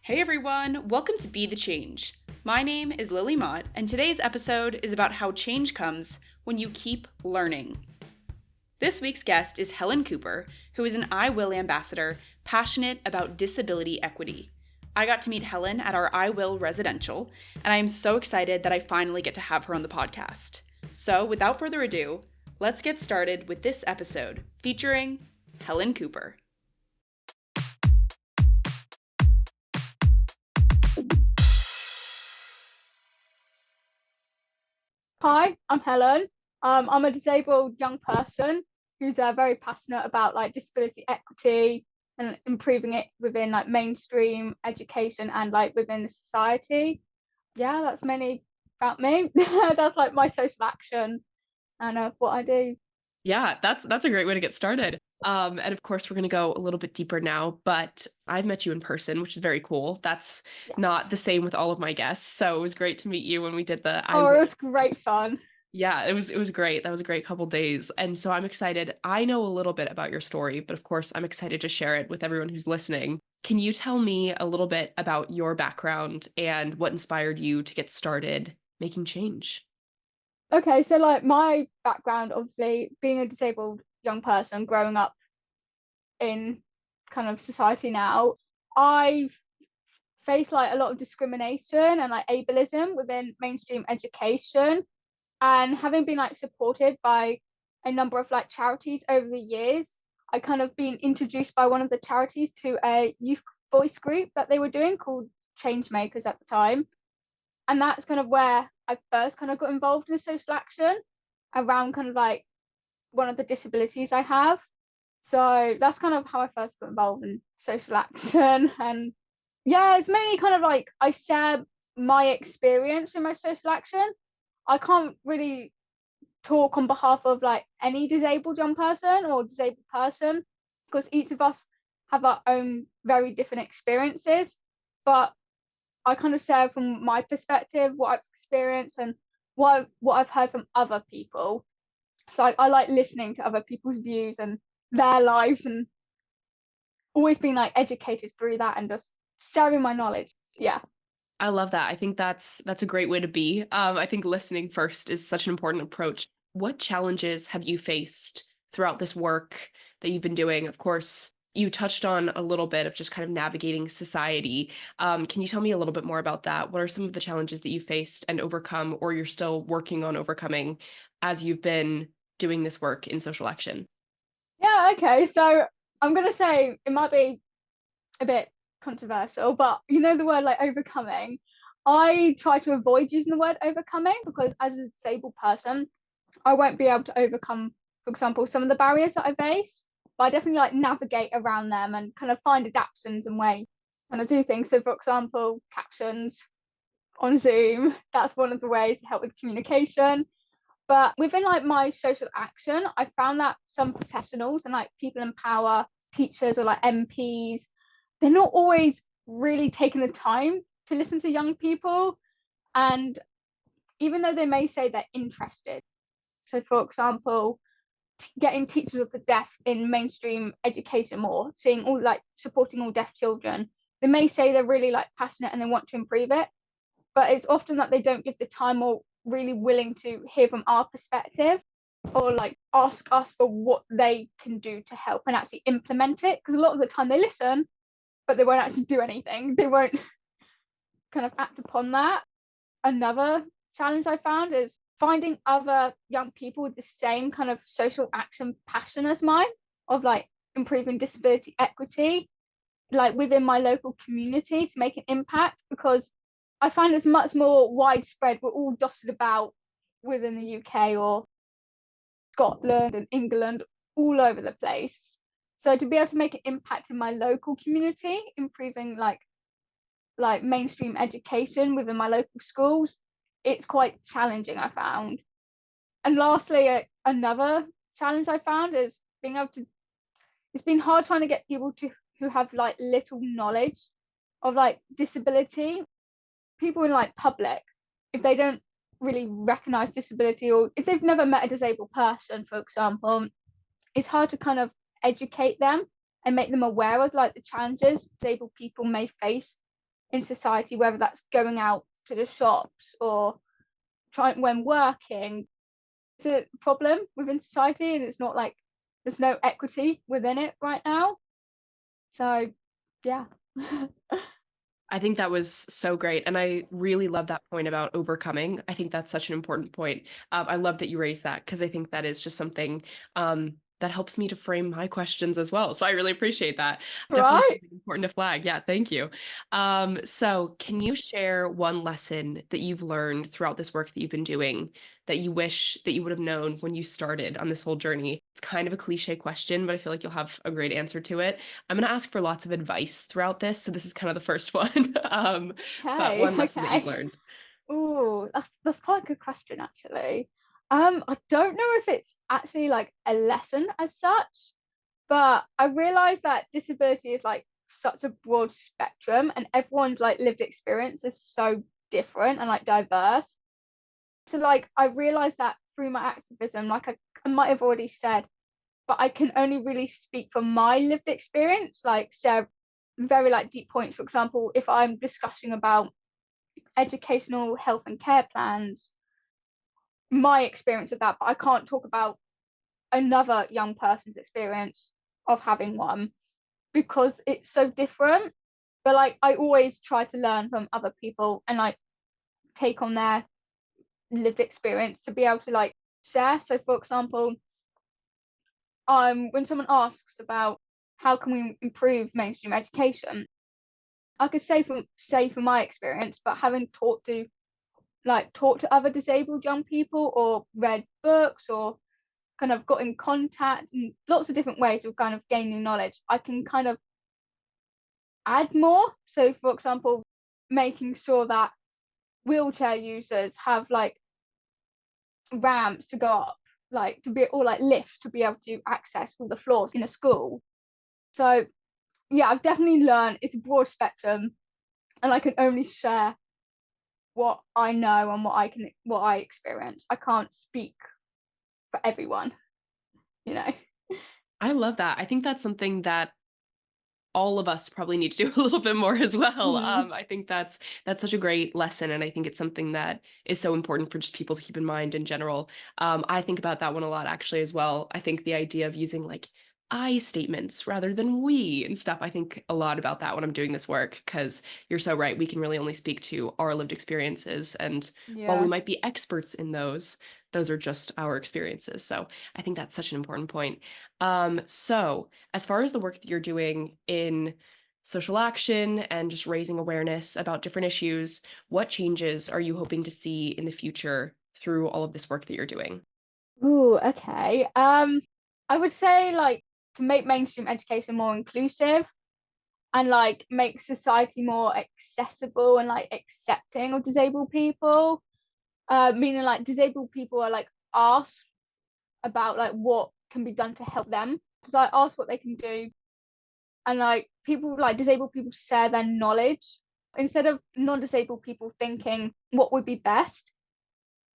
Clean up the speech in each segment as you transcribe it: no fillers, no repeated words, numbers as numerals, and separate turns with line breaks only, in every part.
Hey everyone, welcome to Be the Change. My name is Lily Mott, and today's episode is about how change comes when you keep learning. This week's guest is Helen Cooper, who is an I Will ambassador passionate about disability equity. I got to meet Helen at our I Will residential, and I am so excited that I finally get to have her on the podcast. So, without further ado, let's get started with this episode featuring Helen Cooper.
Hi, I'm Helen. I'm a disabled young person who's very passionate about disability equity and improving it within mainstream education and within the society. Yeah, that's mainly about me. That's my social action and what I do.
Yeah, that's a great way to get started. And of course, we're going to go a little bit deeper now, but I've met you in person, which is very cool. That's not
Yes.
the same with all of my guests. So it was great to meet you when we did the
Oh, it was great fun.
Yeah, it was great. That was a great couple days. And so I'm excited. I know a little bit about your story, but of course, I'm excited to share it with everyone who's listening. Can you tell me a little bit about your background and what inspired you to get started making change?
Okay, so my background, obviously being a disabled young person growing up in kind of society now, I've faced a lot of discrimination and ableism within mainstream education, and having been supported by a number of charities over the years, I kind of been introduced by one of the charities to a youth voice group that they were doing called Change Makers at the time, and that's kind of where I first kind of got involved in social action around kind of one of the disabilities I have. So that's kind of how I first got involved in social action. And yeah, it's mainly kind of I share my experience in my social action. I can't really talk on behalf of any disabled young person or disabled person, because each of us have our own very different experiences. But I kind of share from my perspective what I've experienced and what I've heard from other people. So I like listening to other people's views and their lives, and always being educated through that and just sharing my knowledge. Yeah.
I love that. I think that's a great way to be. I think listening first is such an important approach. What challenges have you faced throughout this work that you've been doing? Of course, you touched on a little bit of just kind of navigating society. Can you tell me a little bit more about that? What are some of the challenges that you faced and overcome, or you're still working on overcoming as you've been doing this work in social action?
Yeah, okay. So I'm gonna say it might be a bit controversial, but you know the word overcoming. I try to avoid using the word overcoming because as a disabled person, I won't be able to overcome, for example, some of the barriers that I face. But I definitely navigate around them and kind of find adaptations and way when I do things. So for example, captions on Zoom, that's one of the ways to help with communication. But within my social action, I found that some professionals and people in power, teachers or MPs, they're not always really taking the time to listen to young people. And even though they may say they're interested, so for example, getting teachers of the deaf in mainstream education more, seeing all supporting all deaf children, they may say they're really passionate and they want to improve it, but it's often that they don't give the time or really willing to hear from our perspective or ask us for what they can do to help and actually implement it, because a lot of the time they listen but they won't actually do anything. They won't kind of act upon that. Another challenge I found is finding other young people with the same kind of social action passion as mine, of improving disability equity within my local community to make an impact, because I find it's much more widespread. We're all dotted about within the UK or Scotland and England, all over the place. So to be able to make an impact in my local community, improving mainstream education within my local schools, it's quite challenging, I found. And lastly, another challenge I found is being able to. It's been hard trying to get people to who have little knowledge of disability, people in public, if they don't really recognize disability or if they've never met a disabled person, for example, it's hard to kind of educate them and make them aware of the challenges disabled people may face in society, whether that's going out to the shops or trying when working. It's a problem within society, and it's not like there's no equity within it right now. So yeah.
I think that was so great. And I really love that point about overcoming. I think that's such an important point. I love that you raised that because I think that is just something that helps me to frame my questions as well. So I really appreciate that. Definitely
Right.
something important to flag. Yeah, thank you. So can you share one lesson that you've learned throughout this work that you've been doing that you wish that you would have known when you started on this whole journey? It's kind of a cliche question, but I feel like you'll have a great answer to it. I'm going to ask for lots of advice throughout this. So this is kind of the first one. But
Okay.
one lesson that you've
Okay.
learned.
Oh, that's quite a good question actually. I don't know if it's actually like a lesson as such, but I realized that disability is like such a broad spectrum, and everyone's like lived experience is so different and like diverse. So like I realized that through my activism, like I might have already said, but I can only really speak from my lived experience, like share very like deep points. For example, if I'm discussing about educational health and care plans, my experience of that, but I can't talk about another young person's experience of having one because it's so different. But like I always try to learn from other people and like take on their lived experience to be able to like share. So for example, when someone asks about how can we improve mainstream education, I could say from my experience, but having talked to other disabled young people or read books or kind of got in contact in lots of different ways of kind of gaining knowledge, I can kind of add more. So for example, making sure that wheelchair users have like ramps to go up, like to be, or like lifts to be able to access all the floors in a school. So yeah, I've definitely learned it's a broad spectrum, and I can only share what I know and what I experience. I can't speak for everyone, you know.
I love that. I think that's something that all of us probably need to do a little bit more as well.
Mm,
I think that's such a great lesson, and I think it's something that is so important for just people to keep in mind in general. I think about that one a lot actually as well. I think the idea of using like I statements rather than we and stuff. I think a lot about that when I'm doing this work because you're so right. We can really only speak to our lived experiences, and while we
yeah.
might be experts in those are just our experiences. So I think that's such an important point. So as far as the work that you're doing in social action and just raising awareness about different issues, what changes are you hoping to see in the future through all of this work that you're doing?
Ooh, okay. I would say like to make mainstream education more inclusive and like make society more accessible and like accepting of disabled people. Meaning like disabled people are like asked about like what can be done to help them. So I ask what they can do, and like people like disabled people share their knowledge instead of non-disabled people thinking what would be best.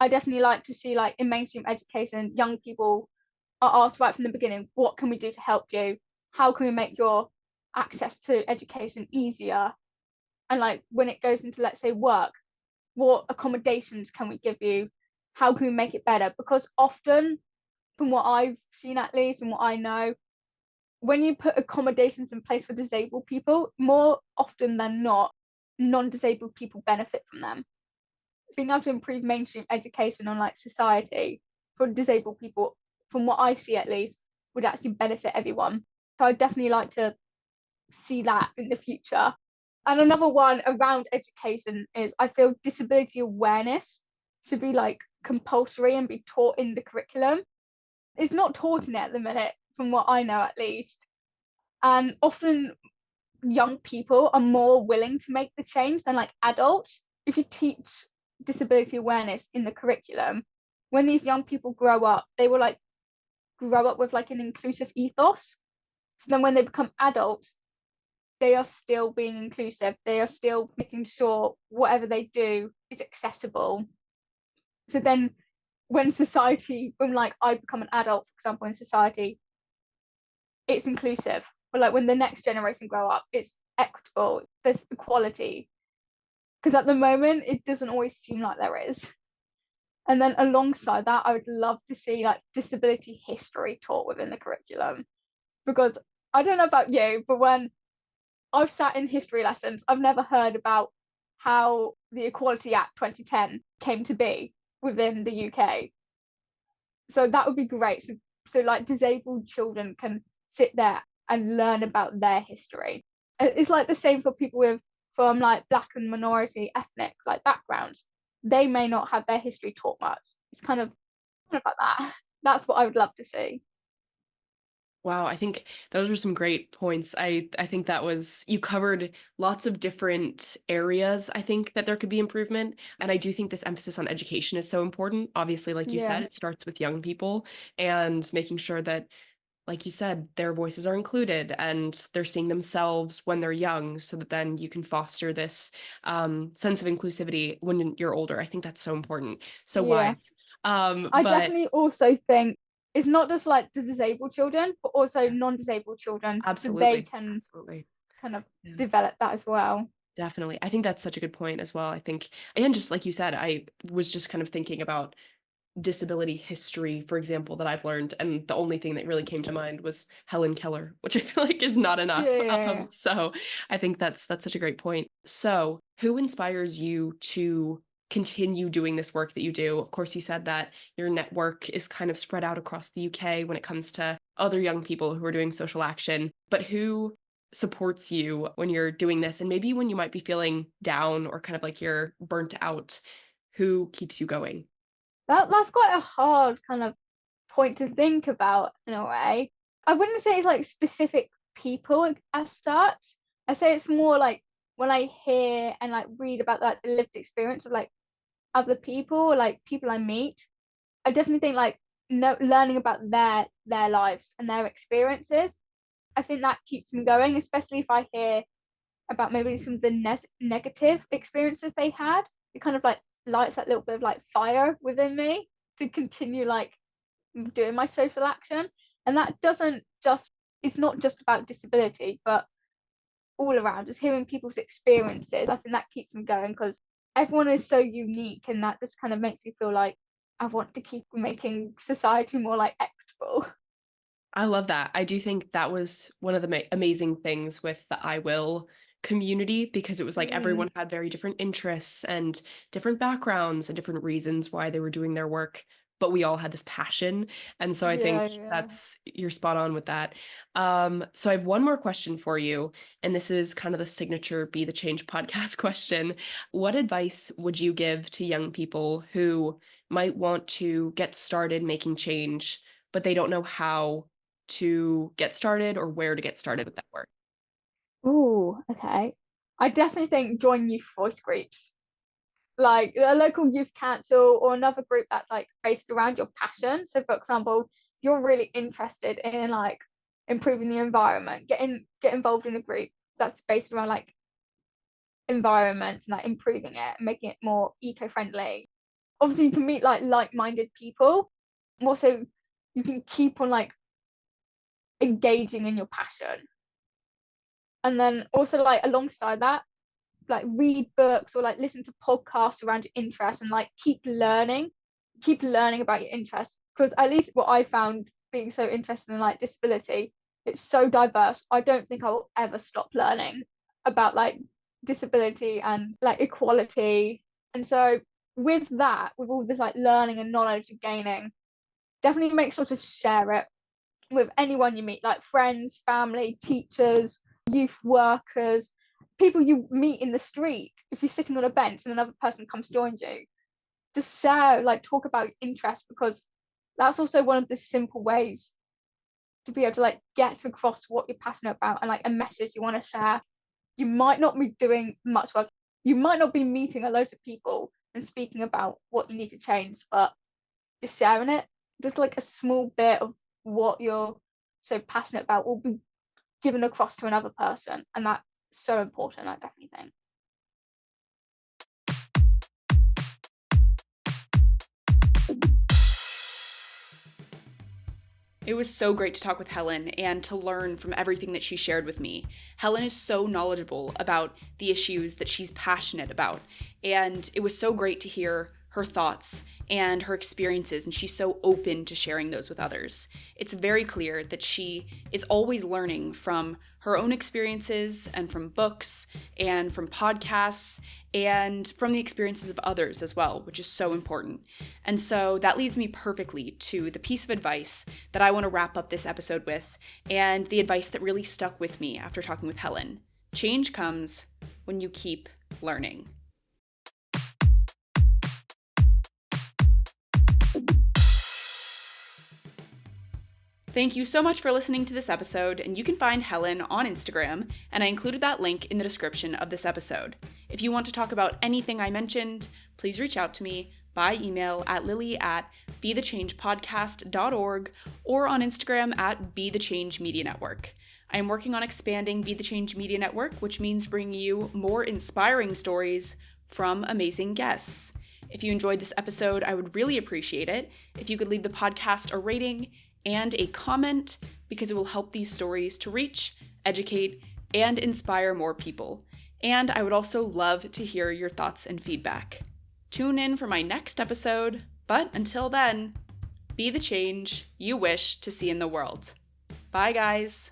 I definitely like to see like in mainstream education, young people are asked right from the beginning, what can we do to help you? How can we make your access to education easier? And like when it goes into, let's say, work, what accommodations can we give you? How can we make it better? Because often, from what I've seen at least and what I know, when you put accommodations in place for disabled people, more often than not, non-disabled people benefit from them. Being able to improve mainstream education on like society for disabled people, from what I see at least, would actually benefit everyone. So I'd definitely like to see that in the future. And another one around education is I feel disability awareness should be like compulsory and be taught in the curriculum. It's not taught in it at the minute, from what I know at least. And often young people are more willing to make the change than like adults. If you teach disability awareness in the curriculum, when these young people grow up, they will like grow up with like an inclusive ethos. So then when they become adults, they are still being inclusive. They are still making sure whatever they do is accessible. So then when like I become an adult, for example, in society, it's inclusive. But like when the next generation grow up, it's equitable, there's equality. because at the moment it doesn't always seem like there is. And then alongside that, I would love to see like disability history taught within the curriculum, because I don't know about you, but when I've sat in history lessons, I've never heard about how the Equality Act 2010 came to be within the UK. So that would be great. So like disabled children can sit there and learn about their history. It's like the same for people from like black and minority ethnic like backgrounds. They may not have their history taught much. It's kind of like that. That's what I would love to see.
Wow, I think those were some great points. I think that was you covered lots of different areas. I think that there could be improvement, and I do think this emphasis on education is so important. Obviously, like you
Yeah.
said, it starts with young people and making sure that, like you said, their voices are included and they're seeing themselves when they're young, so that then you can foster this sense of inclusivity when you're older. I think that's so important, so
Yeah.
wise.
I
But
definitely also think it's not just like the disabled children, but also non-disabled children, so they
absolutely,
can
absolutely.
kind of
Yeah.
develop that as well.
Definitely. I think that's such a good point as well. I think, and just like you said, I was just kind of thinking about disability history, for example, that I've learned. And the only thing that really came to mind was Helen Keller, which I feel like is not enough.
Yeah, yeah, yeah.
So I think that's such a great point. So who inspires you to continue doing this work that you do? Of course, you said that your network is kind of spread out across the UK when it comes to other young people who are doing social action, but who supports you when you're doing this, and maybe when you might be feeling down or kind of like you're burnt out, who keeps you going?
That's quite a hard kind of point to think about in a way. I wouldn't say it's like specific people as such. I say it's more like when I hear and like read about like the lived experience of like other people, like people I meet. I definitely think like learning about their lives and their experiences. I think that keeps me going, especially if I hear about maybe some of the negative experiences they had. It kind of like lights that little bit of like fire within me to continue like doing my social action. And that doesn't just, it's not just about disability, but all around, just hearing people's experiences. I think that keeps me going because everyone is so unique, and that just kind of makes me feel like I want to keep making society more like equitable.
I love that. I do think that was one of the amazing things with the I Will community, because it was like
Mm,
everyone had very different interests and different backgrounds and different reasons why they were doing their work, but we all had this passion. And so I
yeah,
think
yeah.
that's you're spot on with that. So I have one more question for you, and this is kind of the signature Be the Change podcast question. What advice would you give to young people who might want to get started making change, but they don't know how to get started or where to get started with that work?
Oh, okay. I definitely think join youth voice groups, like a local youth council or another group that's like based around your passion. So, for example, you're really interested in like improving the environment, get involved in a group that's based around like environment and like improving it and making it more eco-friendly. Obviously, you can meet like-minded people. Also, you can keep on like engaging in your passion, and then also like alongside that, like read books or like listen to podcasts around your interests and like keep learning about your interests, because at least what I found being so interested in like disability, it's so diverse. I don't think I will ever stop learning about like disability and like equality. And so with that, with all this like learning and knowledge you're gaining, definitely make sure to share it with anyone you meet, like friends, family, teachers, youth workers, people you meet in the street. If you're sitting on a bench and another person comes joins you, just share, like talk about your interest, because that's also one of the simple ways to be able to like get across what you're passionate about and like a message you want to share. You might not be doing much work. You might not be meeting a load of people and speaking about what you need to change, but just sharing it, just like a small bit of what you're so passionate about will be given across to another person, and that's so important, I definitely think.
It was so great to talk with Helen and to learn from everything that she shared with me. Helen is so knowledgeable about the issues that she's passionate about, and it was so great to hear her thoughts and her experiences, and she's so open to sharing those with others. It's very clear that she is always learning from her own experiences and from books and from podcasts and from the experiences of others as well, which is so important. And so that leads me perfectly to the piece of advice that I want to wrap up this episode with, and the advice that really stuck with me after talking with Helen. Change comes when you keep learning. Thank you so much for listening to this episode, and you can find Helen on Instagram, and I included that link in the description of this episode. If you want to talk about anything I mentioned, please reach out to me by email at lily@bethechangepodcast.org or on Instagram at Be The Change Media Network. I am working on expanding Be The Change Media Network, which means bringing you more inspiring stories from amazing guests. If you enjoyed this episode, I would really appreciate it if you could leave the podcast a rating and a comment, because it will help these stories to reach, educate, and inspire more people. And I would also love to hear your thoughts and feedback. Tune in for my next episode, but until then, be the change you wish to see in the world. Bye, guys.